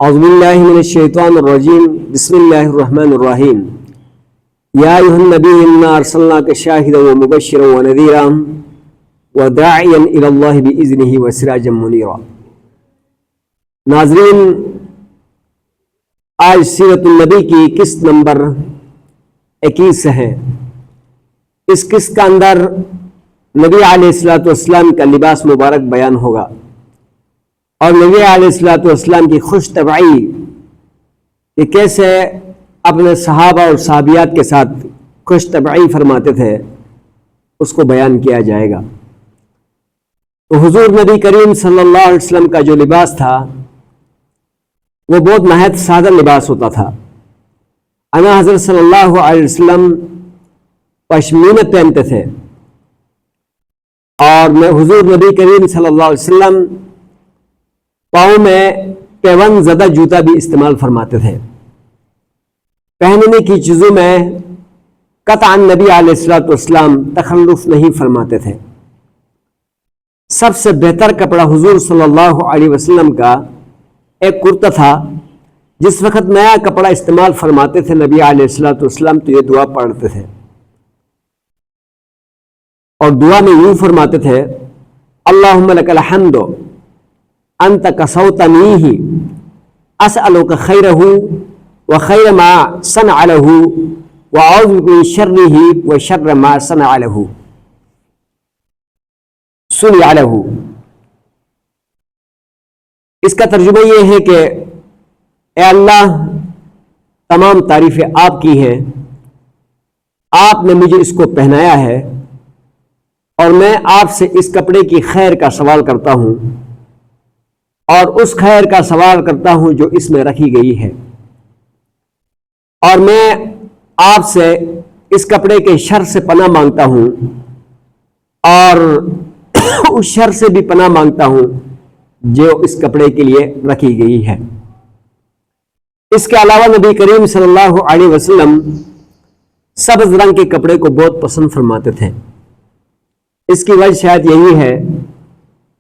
اعوذ باللہ من الشیطان الرجیم بسم اللہ الرحمن الرحیم یا ایھا النبی انا ارسلناک شاہدا ومبشرا ونذیرا وداعیا الی اللہ باذنہ وسراجا منیرا۔ ناظرین، آج سیرت النبی کی قسط نمبر 21 ہے۔ اس قسط کا اندر نبی علیہ السلام کا لباس مبارک بیان ہوگا اور نبی علیہ السلام کی خوش طبعی کہ کیسے اپنے صحابہ اور صحابیات کے ساتھ خوش طبعی فرماتے تھے اس کو بیان کیا جائے گا۔ تو حضور نبی کریم صلی اللہ علیہ وسلم کا جو لباس تھا وہ بہت نہایت سادہ لباس ہوتا تھا۔ انا حضرت صلی اللہ علیہ وسلم پشمینہ پہنتے تھے اور حضور نبی کریم صلی اللہ علیہ وسلم پاؤں میں پیون زدہ جوتا بھی استعمال فرماتے تھے۔ پہننے کی چیزوں میں قطعا نبی علیہ السلام تخلف نہیں فرماتے تھے۔ سب سے بہتر کپڑا حضور صلی اللہ علیہ وسلم کا ایک کرتا تھا۔ جس وقت نیا کپڑا استعمال فرماتے تھے نبی علیہ السلام تو یہ دعا پڑھتے تھے اور دعا میں یوں فرماتے تھے: اللہم لک الحمد انت کسوتنیہ اسألک خیرہ وخیر ما صنع لہ واعوذ بک من شرہ وشر ما صنع لہ صنع لہ۔ اس کا ترجمہ یہ ہے کہ اے اللہ، تمام تعریفیں آپ کی ہیں، آپ نے مجھے اس کو پہنایا ہے اور میں آپ سے اس کپڑے کی خیر کا سوال کرتا ہوں اور اس خیر کا سوال کرتا ہوں جو اس میں رکھی گئی ہے، اور میں آپ سے اس کپڑے کے شر سے پناہ مانگتا ہوں اور اس شر سے بھی پناہ مانگتا ہوں جو اس کپڑے کے لیے رکھی گئی ہے۔ اس کے علاوہ نبی کریم صلی اللہ علیہ وسلم سبز رنگ کے کپڑے کو بہت پسند فرماتے تھے۔ اس کی وجہ شاید یہی ہے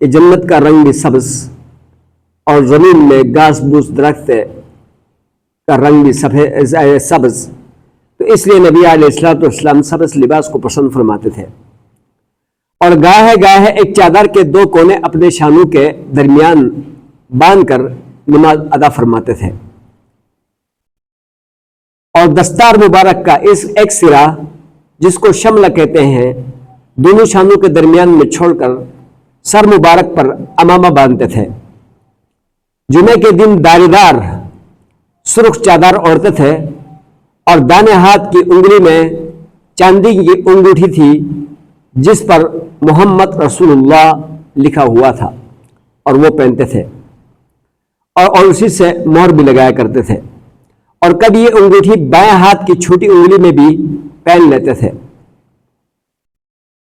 کہ جنت کا رنگ بھی سبز اور زمین میں گھاس بوس درخت کا رنگ بھی سبز، تو اس لیے نبی علیہ السلام سبز لباس کو پسند فرماتے تھے اور گاہے گاہے ایک چادر کے دو کونے اپنے شانوں کے درمیان باندھ کر نماز ادا فرماتے تھے، اور دستار مبارک کا اس ایک سرا جس کو شملہ کہتے ہیں دونوں شانوں کے درمیان میں چھوڑ کر سر مبارک پر امامہ باندھتے تھے۔ جمعے کے دن داڑھی دار سرخ چادر اوڑھتے تھے اور دانے ہاتھ کی انگلی میں چاندی کی انگوٹھی تھی جس پر محمد رسول اللہ لکھا ہوا تھا اور وہ پہنتے تھے اور اسی سے مہر بھی لگایا کرتے تھے، اور کبھی یہ انگوٹھی بائیں ہاتھ کی چھوٹی انگلی میں بھی پہن لیتے تھے۔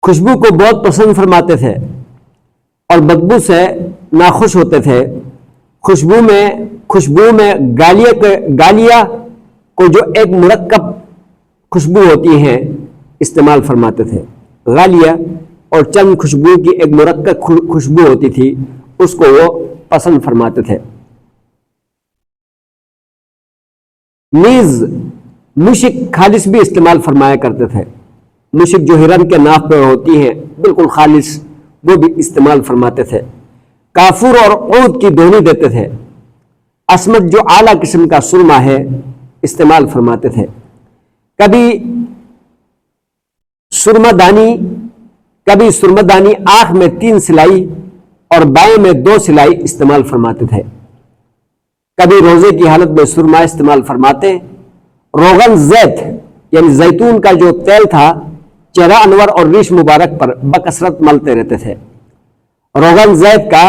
خوشبو کو بہت پسند فرماتے تھے اور بدبو سے ناخوش ہوتے تھے۔ خوشبو میں گالیہ کو جو ایک مرکب خوشبو ہوتی ہے استعمال فرماتے تھے۔ غالیہ اور چند خوشبو کی ایک مرکب خوشبو ہوتی تھی، اس کو وہ پسند فرماتے تھے۔ نیز مشک خالص بھی استعمال فرمایا کرتے تھے۔ مشک جو ہرن کے ناف پر ہوتی ہے بالکل خالص، وہ بھی استعمال فرماتے تھے۔ کافور اور عود کی دھونی دیتے تھے۔ عصمت جو اعلیٰ قسم کا سرما ہے استعمال فرماتے تھے۔ کبھی سرمدانی آنکھ میں 3 سلائی اور بائیں میں 2 سلائی استعمال فرماتے تھے۔ کبھی روزے کی حالت میں سرما استعمال فرماتے۔ روغن زیت یعنی زیتون کا جو تیل تھا چہرہ انور اور ریش مبارک پر بکثرت ملتے رہتے تھے۔ روغن زیت کا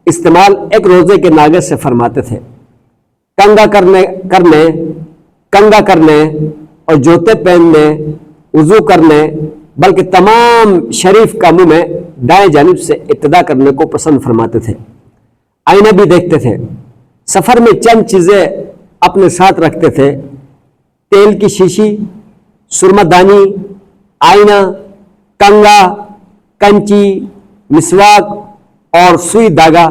استعمال ایک روزے کے ناگے سے فرماتے تھے۔ کنگا کرنے اور جوتے پہننے، وضو کرنے، بلکہ تمام شریف کاموں میں دائیں جانب سے ابتدا کرنے کو پسند فرماتے تھے۔ آئینہ بھی دیکھتے تھے۔ سفر میں چند چیزیں اپنے ساتھ رکھتے تھے: تیل کی شیشی، سرمدانی، آئینہ، کنگا، کنچی، مسواک اور سوئی دھاگا۔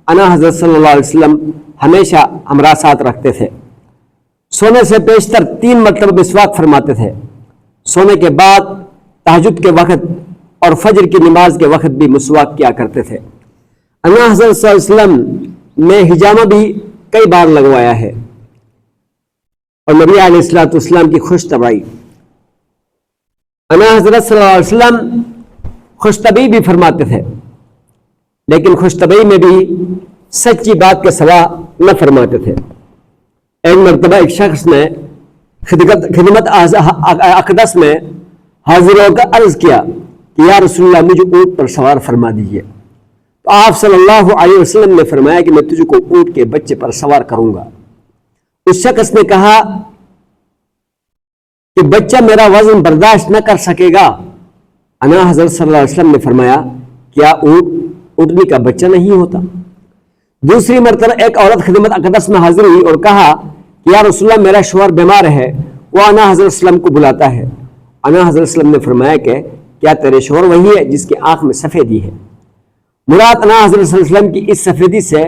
انا حضرت صلی اللہ علیہ وسلم ہمیشہ ہمارا ساتھ رکھتے تھے۔ سونے سے پیشتر 3 مرتبہ مسواک فرماتے تھے۔ سونے کے بعد، تہجد کے وقت اور فجر کی نماز کے وقت بھی مسواک کیا کرتے تھے۔ آقا حضرت صلی اللہ علیہ وسلم نے حجامہ بھی کئی بار لگوایا ہے اور نبی علیہ الصلوۃ والسلام کی خوش طبعی۔ آقا حضرت صلی اللہ علیہ وسلم خوش طبعی بھی فرماتے تھے، لیکن خوش طبعی میں بھی سچی بات کے سوا نہ فرماتے تھے۔ ایک مرتبہ ایک شخص نے خدمت اقدس میں حاضر ہو کر عرض کیا کہ یا رسول اللہ مجھے اونٹ پر سوار فرما دیجئے۔ تو آپ صلی اللہ علیہ وسلم نے فرمایا کہ میں تجھ کو اونٹ کے بچے پر سوار کروں گا۔ اس شخص نے کہا کہ بچہ میرا وزن برداشت نہ کر سکے گا۔ آقا حضرت صلی اللہ علیہ وسلم نے فرمایا کیا اونٹنی کا بچہ نہیں ہوتا؟ دوسری مرتبہ ایک عورت خدمت اقدس میں حاضر ہوئی اور کہا کہ یا رسول اللہ میرا شوہر بیمار ہے، وہ آقا حضرت صلی اللہ علیہ وسلم کو بلاتا ہے۔ آقا حضرت صلی اللہ علیہ وسلم نے فرمایا کہ کیا تیرے شوہر وہی ہے جس کی آنکھ میں سفیدی ہے؟ مراد آقا حضرت صلی اللہ علیہ وسلم کی اس سفیدی سے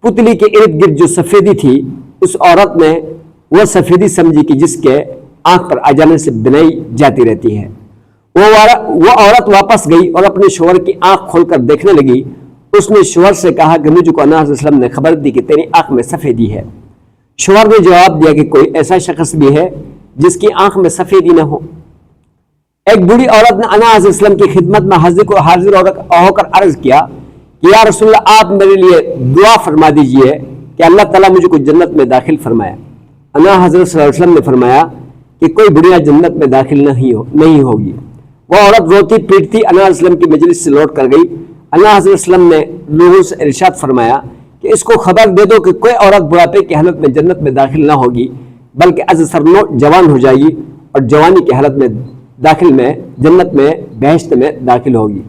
پتلی کے ارد گرد جو سفیدی تھی، اس عورت نے وہ سفیدی سمجھی کہ جس کے آنکھ پر آجانے سے بنائی جاتی رہتی ہے۔ وہ عورت واپس گئی اور اپنے شوہر کی آنکھ کھول کر دیکھنے لگی۔ اس نے شوہر سے کہا کہ مجھ کو آقا حضرت صلی اللہ علیہ وسلم نے خبر دی کہ تیری آنکھ میں سفیدی ہے۔ شوہر نے جواب دیا کہ کوئی ایسا شخص بھی ہے جس کی آنکھ میں سفیدی نہ ہو۔ ایک بوڑھی عورت نے آقا حضرت صلی اللہ علیہ وسلم کی خدمت میں حاضر ہو کر عرض کیا کہ یا رسول اللہ آپ میرے لیے دعا فرما دیجئے کہ اللہ تعالیٰ مجھے کو جنت میں داخل فرمایا۔ آقا حضرت صلی اللہ علیہ وسلم نے فرمایا کہ کوئی بڑھیا جنت میں داخل نہیں ہوگی۔ وہ عورت روتی پیٹتی آقا حضرت صلی اللہ علیہ وسلم کی مجلس سے لوٹ کر گئی۔ آقا حضرت صلی اللہ علیہ وسلم نے لوگوں سے ارشاد فرمایا کہ اس کو خبر دے دو کہ کوئی عورت بڑھاپے کی حالت میں جنت میں داخل نہ ہوگی، بلکہ از سرنو جوان ہو جائے گی اور جوانی کی حالت میں جنت میں بہشت میں داخل ہوگی۔